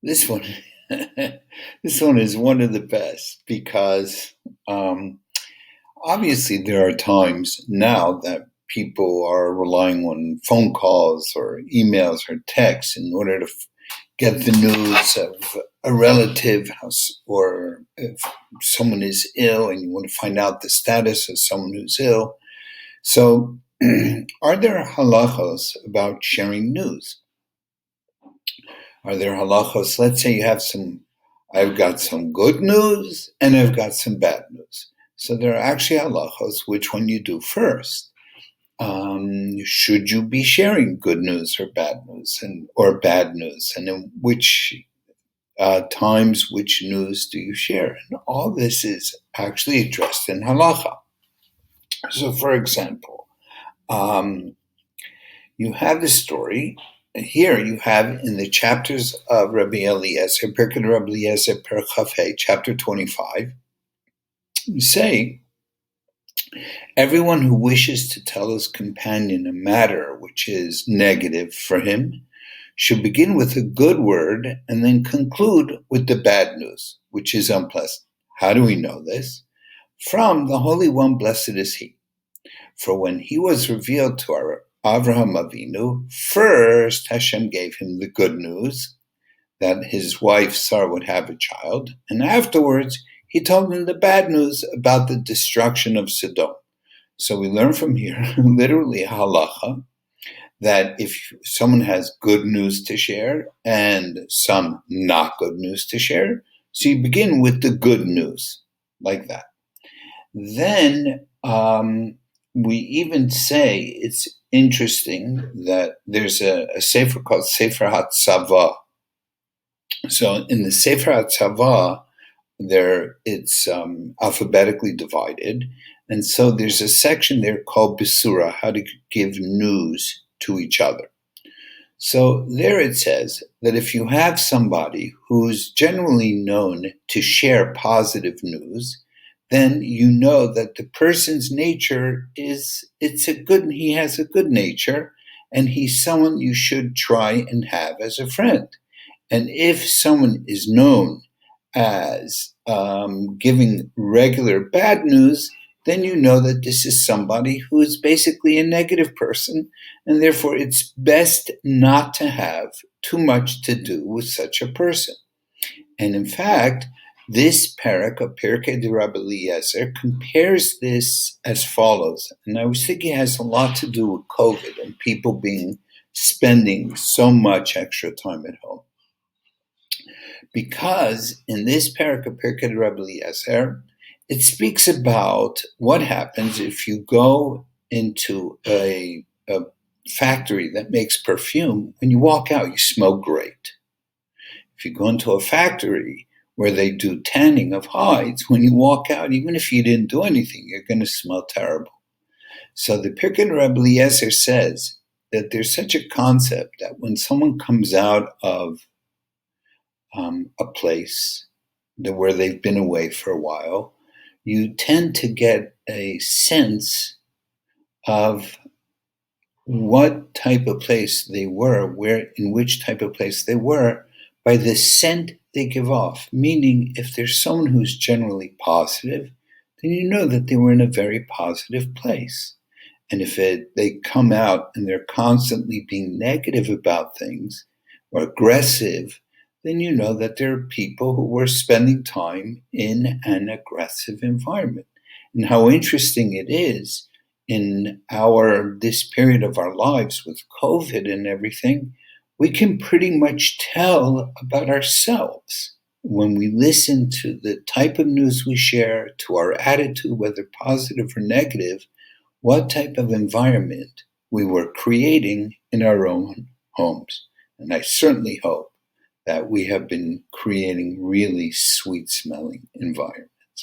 This one, this one is one of the best because um, obviously there are times now that people are relying on phone calls or emails or texts in order to get the news of a relative or if someone is ill and you want to find out the status of someone who's ill. So, are there halachos about sharing news? Are there halachos? Let's say I've got some good news and I've got some bad news. So there are actually halachos, which one you do first. Should you be sharing good news or bad news, or bad news, and in which times which news do you share? And all this is actually addressed in halacha. So, for example, um, you have the story. Here you have in the chapters of Rabbi Eliezer, Pirkei Rabbi Eliezer Per Chafei, chapter 25, you say, everyone who wishes to tell his companion a matter which is negative for him should begin with a good word and then conclude with the bad news, which is unpleasant. How do we know this? From the Holy One, blessed is He. For when He was revealed to our Avraham Avinu, first Hashem gave him the good news that his wife Sarah would have a child, and afterwards He told him the bad news about the destruction of Sodom. So we learn from here, literally halacha, that if someone has good news to share and some not good news to share, so you begin with the good news, like that. Then we even say it's interesting that there's a sefer called Sefer HaTzavah. So in the Sefer HaTzavah, it's alphabetically divided, and so there's a section there called Besura, how to give news to each other. So there it says that if you have somebody who's generally known to share positive news, then you know that the person's nature he has a good nature, and he's someone you should try and have as a friend. And if someone is known as giving regular bad news, then you know that this is somebody who is basically a negative person, and therefore it's best not to have too much to do with such a person. And in fact, this parak of Pirkei de Rabbi Eliezer compares this as follows, and I was thinking it has a lot to do with COVID and people spending so much extra time at home. Because in this parak of Pirkei de Rabbi Eliezer, it speaks about what happens if you go into a factory that makes perfume. When you walk out, you smell great. If you go into a factory where they do tanning of hides, when you walk out, even if you didn't do anything, you're going to smell terrible. So the Pirkei de Rabbi Eliezer says that there's such a concept that when someone comes out of a place where they've been away for a while, you tend to get a sense of what type of place they were, in which type of place they were, by the scent they give off. Meaning, if there's someone who's generally positive, then you know that they were in a very positive place. And if they come out and they're constantly being negative about things or aggressive, then you know that there are people who were spending time in an aggressive environment. And how interesting it is in this period of our lives with COVID and everything, we can pretty much tell about ourselves when we listen to the type of news we share, to our attitude, whether positive or negative, what type of environment we were creating in our own homes. And I certainly hope that we have been creating really sweet-smelling environments.